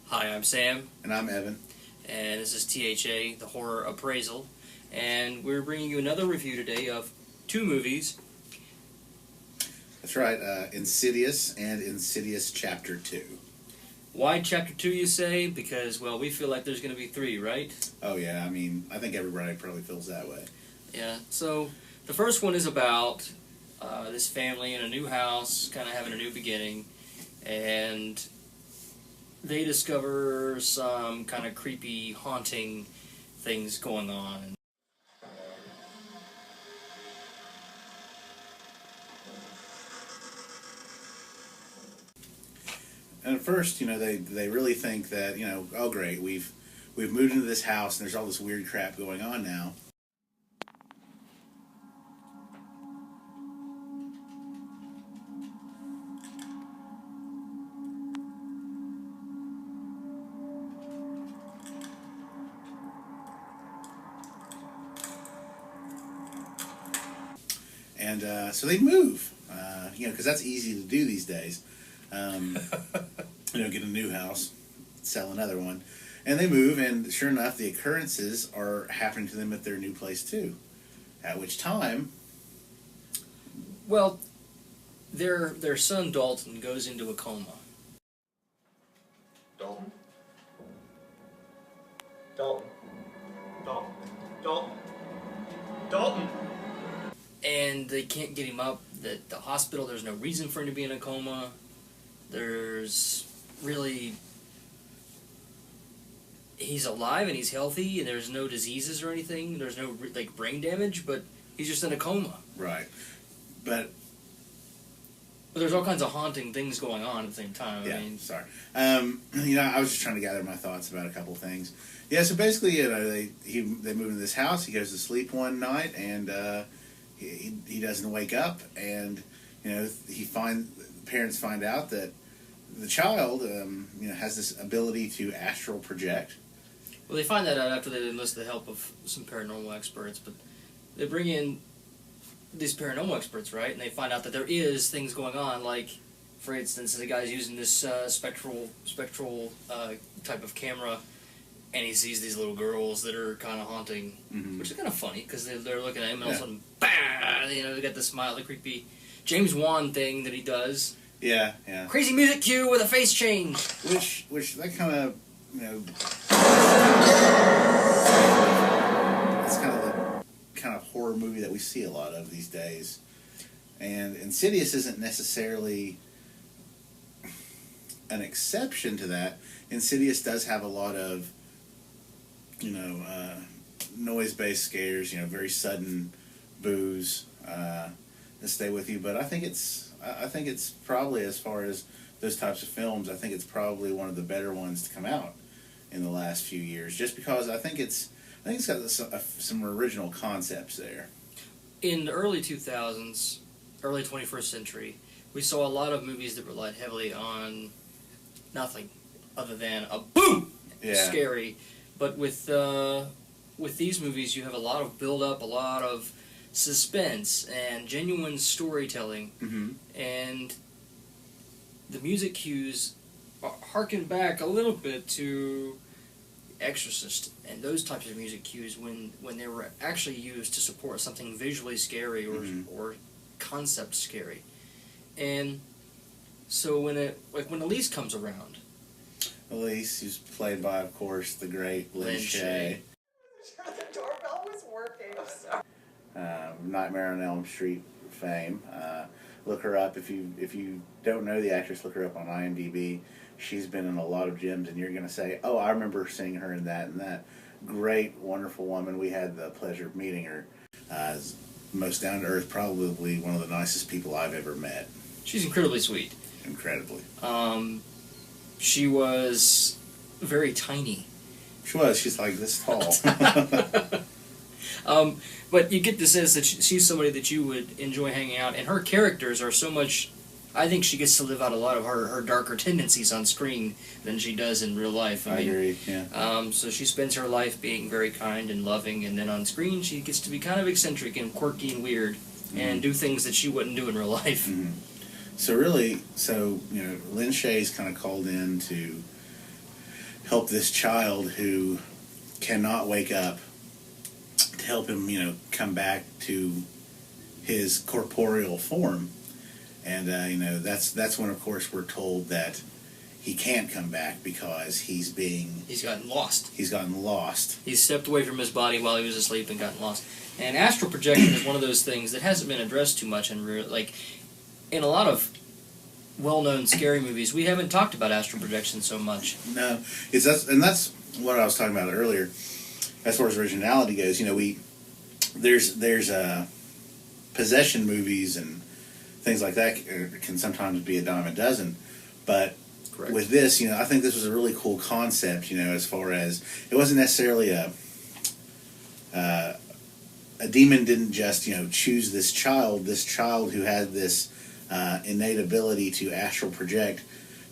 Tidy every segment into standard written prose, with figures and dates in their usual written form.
Hi, I'm Sam. And I'm Evan. And this is THA, the Horror Appraisal. And we're bringing you another review today of two movies. That's right, Insidious and Insidious Chapter 2. Why Chapter 2, you say? Because, well, we feel like there's going to be three, right? Oh, yeah, I mean, I think everybody probably feels that way. Yeah, so the first one is about this family in a new house, kind of having a new beginning, and they discover some kind of creepy, haunting things going on. And at first, they really think that, oh great, we've moved into this house and there's all this weird crap going on now. And so they move, because that's easy to do these days. Get a new house, sell another one. And they move, and sure enough, the occurrences are happening to them at their new place too. At which time... Well, their son Dalton goes into a coma. Dalton? Dalton. Dalton. Dalton. Dalton! And they can't get him up. The hospital, there's no reason for him to be in a coma. There's really... He's alive and he's healthy and there's no diseases or anything. There's no, brain damage, but he's just in a coma. Right. But there's all kinds of haunting things going on at the same time. Yeah, I mean, sorry. I was just trying to gather my thoughts about a couple of things. Yeah, so basically, they move into this house. He goes to sleep one night, and he doesn't wake up. And parents find out that the child, has this ability to astral project. Well, they find that out after they enlist the help of some paranormal experts, but they bring in these paranormal experts, right? And they find out that there is things going on, like, for instance, the guy's using this spectral type of camera, and he sees these little girls that are kind of haunting, which is kind of funny, because they're looking at him, and all of a sudden, bah! They got the smile, the creepy James Wan thing that he does. Yeah. Crazy music cue with a face change. Which that kind of, it's kind of horror movie that we see a lot of these days. And Insidious isn't necessarily an exception to that. Insidious does have a lot of, noise-based scares, very sudden boos that stay with you. But I think it's probably, as far as those types of films, I think it's probably one of the better ones to come out in the last few years, just because I think it's got some original concepts there. In the early 2000s, early 21st century, we saw a lot of movies that relied heavily on nothing other than a boom, scary. But with these movies, you have a lot of build-up, a lot of suspense and genuine storytelling, and the music cues harken back a little bit to Exorcist and those types of music cues when they were actually used to support something visually scary or concept scary. And so when Elise comes around, Elise, who's played by, of course, the great Lynn Shay. The doorbell was working. I'm sorry. Nightmare on Elm Street fame. Look her up if you don't know the actress. Look her up on IMDb. She's been in a lot of gems, and you're going to say, "Oh, I remember seeing her in that and that." Great, wonderful woman. We had the pleasure of meeting her. Most down to earth, probably one of the nicest people I've ever met. She's incredibly sweet. Incredibly. She was very tiny. She was. She's like this tall. But you get the sense that she's somebody that you would enjoy hanging out, and her characters are so much... I think she gets to live out a lot of her darker tendencies on screen than she does in real life. I agree, yeah. So she spends her life being very kind and loving, and then on screen she gets to be kind of eccentric and quirky and weird, and do things that she wouldn't do in real life. So really, Lynn Shay's kind of called in to help this child who cannot wake up, to help him, come back to his corporeal form. And that's when, of course, we're told that he can't come back because he's gotten lost. He's gotten lost. He's stepped away from his body while he was asleep and gotten lost. And astral projection is one of those things that hasn't been addressed too much in in a lot of well-known scary movies. We haven't talked about astral projection so much. No, that's what I was talking about earlier. As far as originality goes, there's possession movies and things like that can sometimes be a dime a dozen, but Correct. With this, I think this was a really cool concept. As far as it wasn't necessarily a demon didn't just choose this child who had this innate ability to astral project,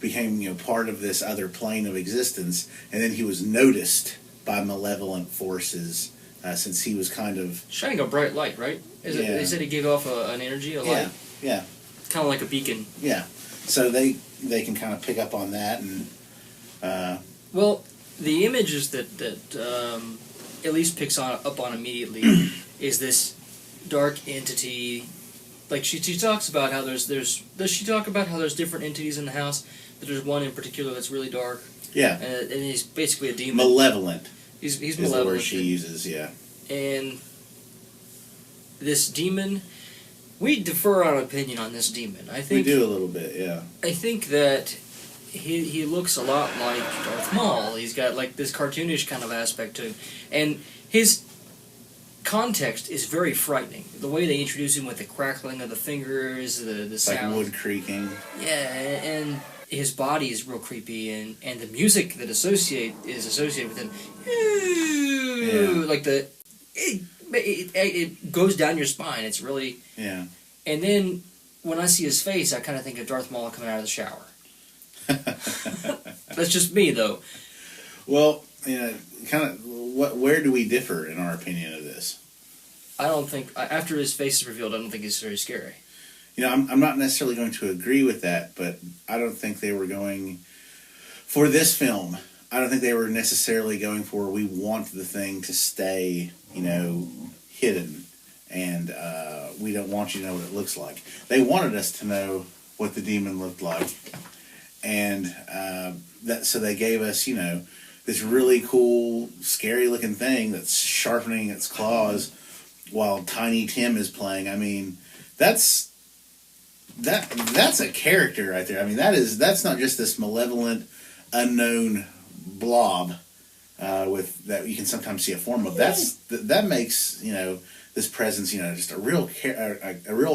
became part of this other plane of existence, and then he was noticed by malevolent forces since he was kind of shining a bright light, right? They said he gave off an energy, a light. Yeah. Kind of like a beacon. Yeah. So they can kind of pick up on that and. Well, the images that at least picks up on immediately is this dark entity. Like she talks about how does she talk about how there's different entities in the house, but there's one in particular that's really dark. Yeah. And he's basically a demon. Malevolent. He's is malevolent. the word she uses, yeah. And this demon, we defer our opinion on this demon. I think we do a little bit, yeah. I think that he looks a lot like Darth Maul. He's got like this cartoonish kind of aspect to him, and his context is very frightening. The way they introduce him with the crackling of the fingers, the sound, like wood creaking. Yeah, and his body is real creepy, and the music that is associated with him, like it goes down your spine. It's really And then when I see his face, I kind of think of Darth Maul coming out of the shower. That's just me, though. Well, where do we differ in our opinion of this? I don't think after his face is revealed, I don't think it's very scary. I'm not necessarily going to agree with that, but I don't think they were going for this film. I don't think they were necessarily going for we want the thing to stay, hidden, and we don't want you to know what it looks like. They wanted us to know what the demon looked like, and so they gave us, this really cool, scary looking thing that's sharpening its claws while Tiny Tim is playing. I mean, that's a character right there. I mean, that's not just this malevolent, unknown blob with that you can sometimes see a form of. That makes this presence just a real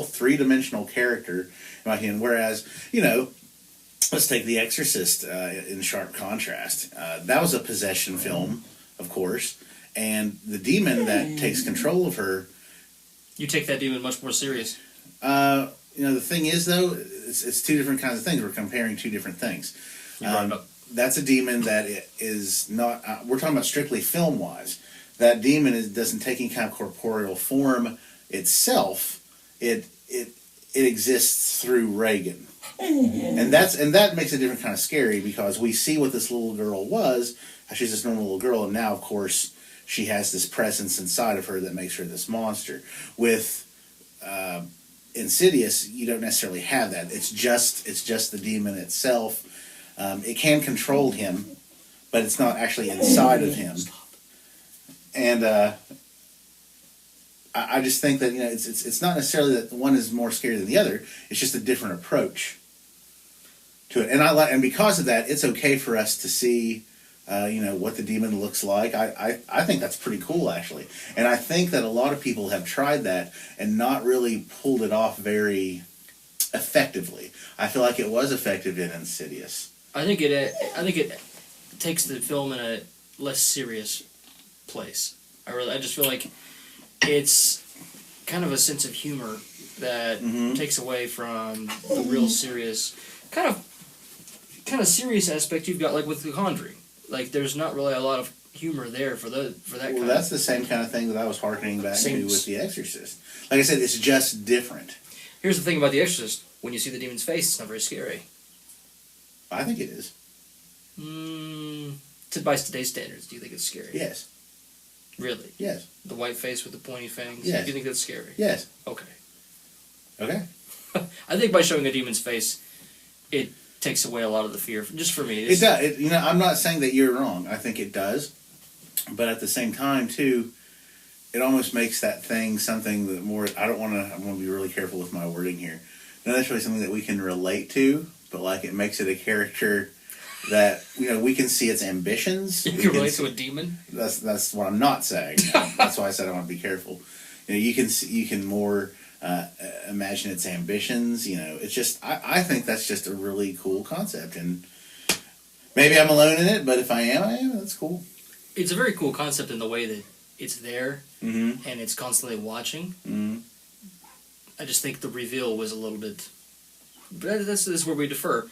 three-dimensional character in my opinion. Whereas let's take The Exorcist in sharp contrast. That was a possession film, of course, and the demon that takes control of her. You take that demon much more serious. The thing is, though, it's two different kinds of things. We're comparing two different things. That's a demon that is not. We're talking about strictly film-wise. That demon doesn't take any kind of corporeal form itself. It exists through Reagan, and that makes it a different kind of scary because we see what this little girl was. She's this normal little girl, and now, of course, she has this presence inside of her that makes her this monster. With Insidious, you don't necessarily have that. It's just the demon itself. It can control him, but it's not actually inside of him. And I just think that it's not necessarily that one is more scary than the other. It's just a different approach to it. And because of that, it's okay for us to see what the demon looks like. I think that's pretty cool, actually. And I think that a lot of people have tried that and not really pulled it off very effectively. I feel like it was effective in Insidious. I think it takes the film in a less serious place. I just feel like it's kind of a sense of humor that takes away from the real serious kind of serious aspect you've got, like with The Conjuring. Like, there's not really a lot of humor there for that. Well, that's the same kind of thing that I was harkening back to with The Exorcist. Like I said, it's just different. Here's the thing about The Exorcist: when you see the demon's face, it's not very scary. I think it is. by today's standards, do you think it's scary? Yes. Really? Yes. The white face with the pointy fangs? Yes. Do you think that's scary? Yes. Okay. Okay. I think by showing a demon's face, it takes away a lot of the fear. Just for me. It does. I'm not saying that you're wrong. I think it does. But at the same time, too, it almost makes that thing something that more... I'm going to be really careful with my wording here. Not necessarily something that we can relate to, but like it makes it a character that, we can see its ambitions. You can relate to a demon? That's what I'm not saying. That's why I said I want to be careful. You can more... imagine its ambitions. It's just I think that's just a really cool concept, and maybe I'm alone in it, but if I am. That's cool. It's a very cool concept in the way that it's there and it's constantly watching. I just think the reveal was a little bit. But this is where we defer.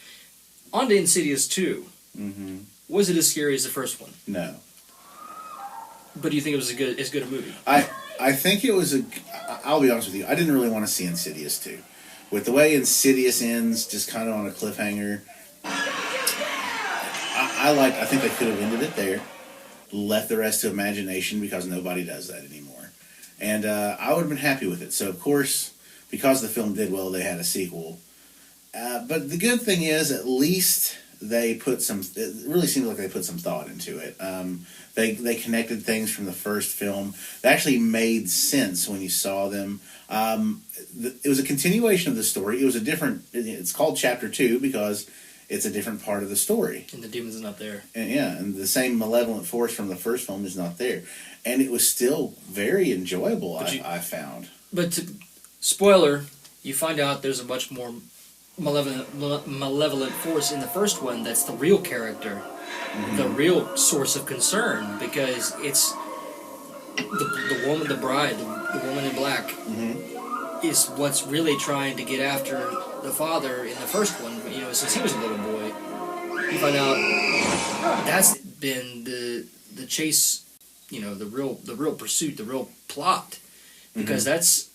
On to Insidious 2. Was it as scary as the first one? No. But do you think it was as good a movie? I think it was I'll be honest with you, I didn't really want to see Insidious 2. With the way Insidious ends, just kind of on a cliffhanger, I think they could have ended it there, left the rest to imagination, because nobody does that anymore. And I would have been happy with it. So, of course, because the film did well, they had a sequel. But the good thing is, at least they put it really seemed like they put some thought into it. They connected things from the first film that actually made sense when you saw them. It was a continuation of the story. It was it's called Chapter 2 because it's a different part of the story. And the demon's not there. And the same malevolent force from the first film is not there. And it was still very enjoyable, I found. But, spoiler, you find out there's a much more malevolent force in the first one that's the real character. The real source of concern, because it's the woman, the bride, the woman in black, is what's really trying to get after the father in the first one. Since he was a little boy, you find out that's been the chase. The real pursuit, the real plot, because it's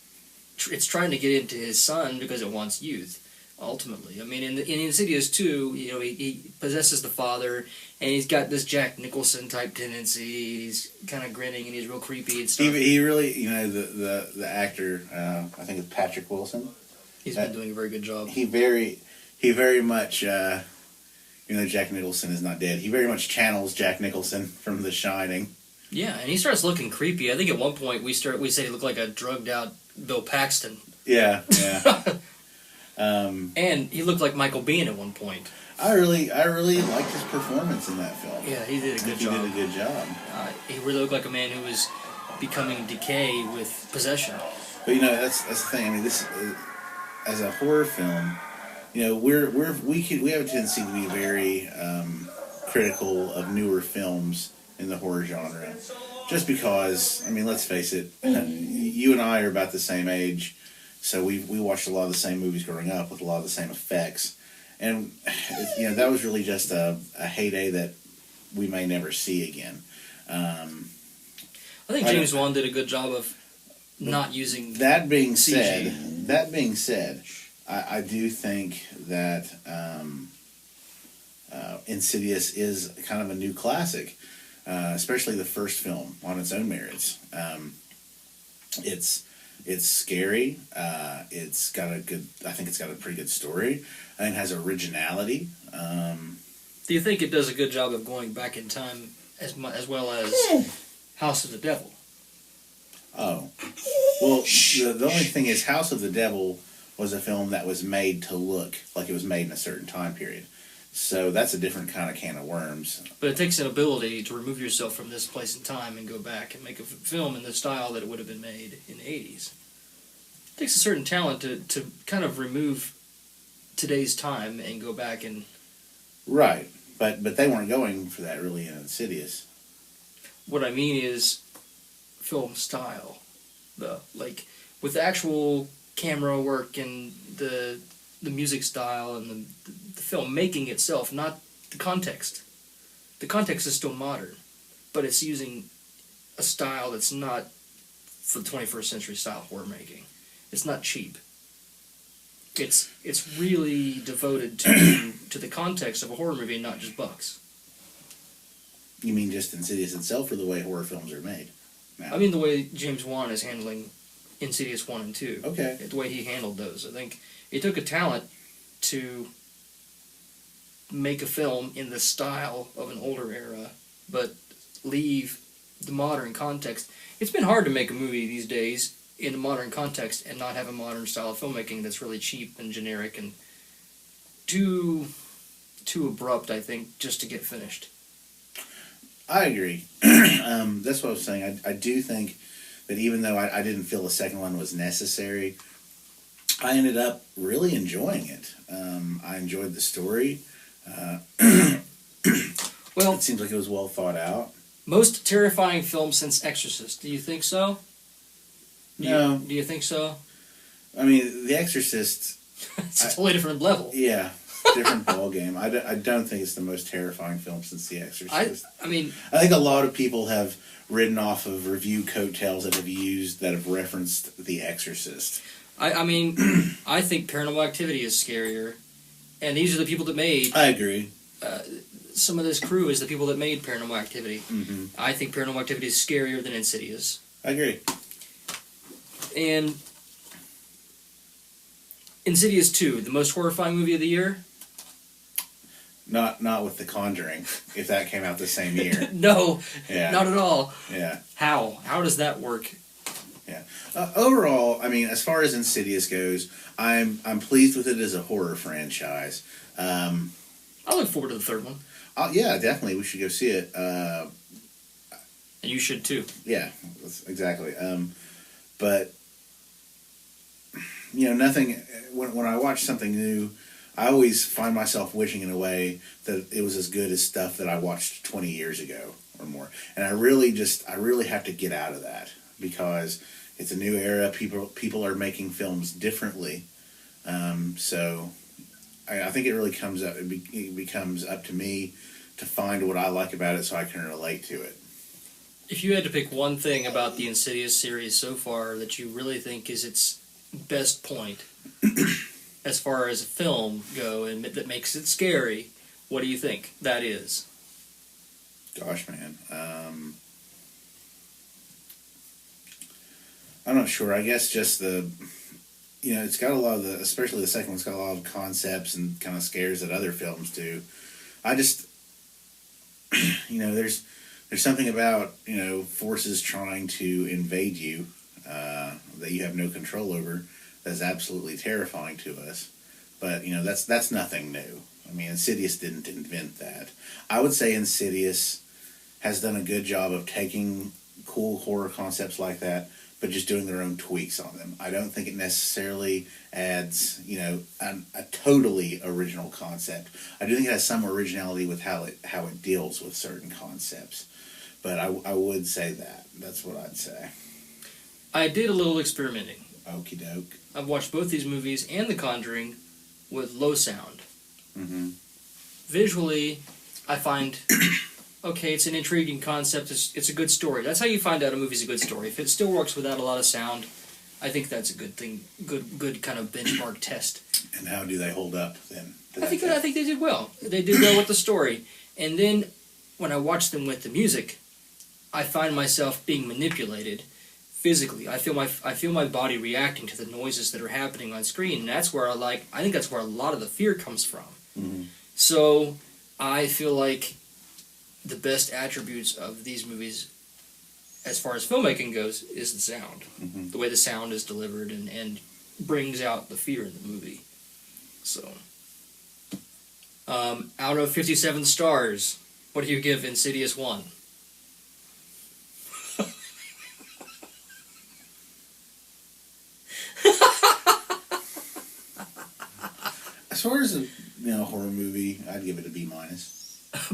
trying to get into his son because it wants youth. Ultimately, I mean, in Insidious 2, he possesses the father, and he's got this Jack Nicholson type tendency. He's kind of grinning, and he's real creepy and stuff. He really, the actor, I think it's Patrick Wilson. He's been doing a very good job. He very much, Jack Nicholson is not dead. He very much channels Jack Nicholson from The Shining. Yeah, and he starts looking creepy. I think at one point we said he looked like a drugged out Bill Paxton. Yeah. And he looked like Michael Biehn at one point. I really liked his performance in that film. Yeah, he did a good job. He did a good job. He really looked like a man who was becoming decay with possession. But that's the thing. I mean, this as a horror film, we have a tendency to be very critical of newer films in the horror genre, just because. I mean, let's face it. You and I are about the same age. So we watched a lot of the same movies growing up with a lot of the same effects. And, that was really just a heyday that we may never see again. I think James Wan did a good job of not using That being CG. said, I do think that Insidious is kind of a new classic, especially the first film on its own merits. It's scary. It's got it's got a pretty good story. I think it has originality. Do you think it does a good job of going back in time as well as House of the Devil? Oh. Well, the only thing is House of the Devil was a film that was made to look like it was made in a certain time period. So that's a different kind of can of worms. But it takes an ability to remove yourself from this place and time and go back and make a film in the style that it would have been made in the 80s. It takes a certain talent to kind of remove today's time and go back and... Right. But they weren't going for that really in Insidious. What I mean is film style. With the actual camera work and the music style and the filmmaking itself, not the context. The context is still modern, but it's using a style that's not for the 21st century style horror making. It's not cheap. It's really devoted to the context of a horror movie, not just bucks. You mean just Insidious itself, or the way horror films are made? Now? I mean the way James Wan is handling Insidious 1 and 2. Okay. The way he handled those. I think it took a talent to make a film in the style of an older era, but leave the modern context. It's been hard to make a movie these days in a modern context and not have a modern style of filmmaking that's really cheap and generic and too abrupt, I think, just to get finished. I agree. That's what I was saying. I do think that even though I didn't feel the second one was necessary, I ended up really enjoying it. I enjoyed the story. Well, it seems like it was well thought out. Most terrifying film since Exorcist. Do you think so? No. Do you think so? I mean, The Exorcist... It's a totally different level. Yeah. Different ball game. I don't think it's the most terrifying film since The Exorcist. I mean... I think a lot of people have ridden off of review coattails that have referenced The Exorcist. I mean, I think Paranormal Activity is scarier. And these are the people that made... I agree. Some of this crew is the people that made Paranormal Activity. Mm-hmm. I think Paranormal Activity is scarier than Insidious. I agree. And Insidious 2, the most horrifying movie of the year? Not with The Conjuring, if that came out the same year. No, Yeah. not at all. Yeah. How? How does that work? Yeah. Overall, I mean, as far as Insidious goes, I'm pleased with it as a horror franchise. I look forward to the third one. Yeah, definitely. We should go see it. And you should too. Yeah, exactly. But, you know, nothing... When I watch something new, I always find myself wishing in a way that it was as good as stuff that I watched 20 years ago or more. And I really have to get out of that, because it's a new era. People are making films differently. So I think it really it becomes up to me to find what I like about it so I can relate to it. If you had to pick one thing about the Insidious series so far that you really think is its best point as far as a film go and that makes it scary, what do you think that is? Gosh, man. I'm not sure. I guess just it's got a lot of especially the second one's got a lot of concepts and kind of scares that other films do. I just, there's something about, forces trying to invade you that you have no control over that's absolutely terrifying to us. But, that's nothing new. I mean, Insidious didn't invent that. I would say Insidious has done a good job of taking cool horror concepts like that, but just doing their own tweaks on them. I don't think it necessarily adds, a totally original concept. I do think it has some originality with how it deals with certain concepts. But I would say that. That's what I'd say. I did a little experimenting. Okie doke. I've watched both these movies and The Conjuring with low sound. Mm-hmm. Visually, I find, okay, it's an intriguing concept. It's a good story. That's how you find out a movie's a good story. If it still works without a lot of sound, I think that's a good thing. Good kind of benchmark test. And how do they hold up then? I think they did well. They did well with the story. And then when I watch them with the music, I find myself being manipulated physically. I feel my body reacting to the noises that are happening on screen, and that's where I think that's where a lot of the fear comes from. Mm-hmm. So I feel like the best attributes of these movies, as far as filmmaking goes, is the sound. Mm-hmm. The way the sound is delivered and brings out the fear in the movie. So, out of 57 stars, what do you give Insidious 1? As far as a horror movie, I'd give it a B-.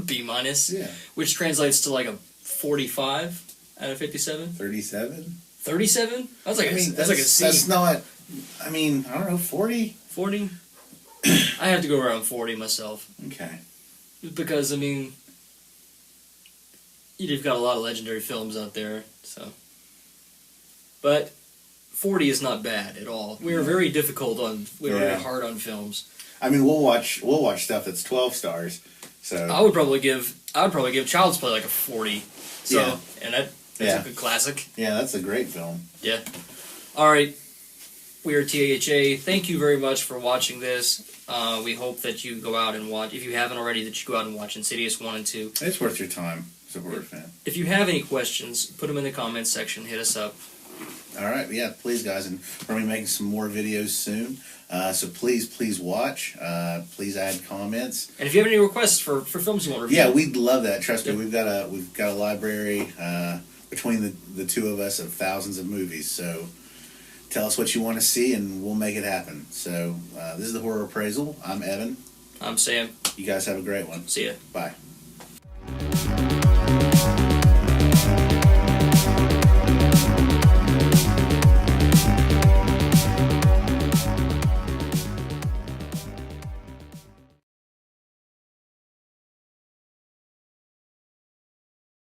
B-? Yeah. Which translates to like a 45 out of 57? 37? 37? That's like a C. That's not, I don't know, 40? 40? I have to go around 40 myself. Okay. Because, you've got a lot of legendary films out there, so. But 40 is not bad at all. We are very very hard on films. We'll watch stuff that's 12 stars. So I would probably give I would probably give Child's Play like a 40. So, Yeah. and that's a good classic. Yeah, that's a great film. Yeah. All right. We are TAHA. Thank you very much for watching this. We hope that you go out and watch, if you haven't already, that you go out and watch Insidious 1 and 2. It's worth your time as a horror fan. If you have any questions, put them in the comments section. Hit us up. All right, yeah, please, guys, and we're going to be making some more videos soon. So please watch. Please add comments. And if you have any requests for films you want to review. Yeah, we'd love that. Trust me, we've got a library between the two of us of thousands of movies. So tell us what you want to see, and we'll make it happen. So this is the Horror Appraisal. I'm Evan. I'm Sam. You guys have a great one. See ya. Bye.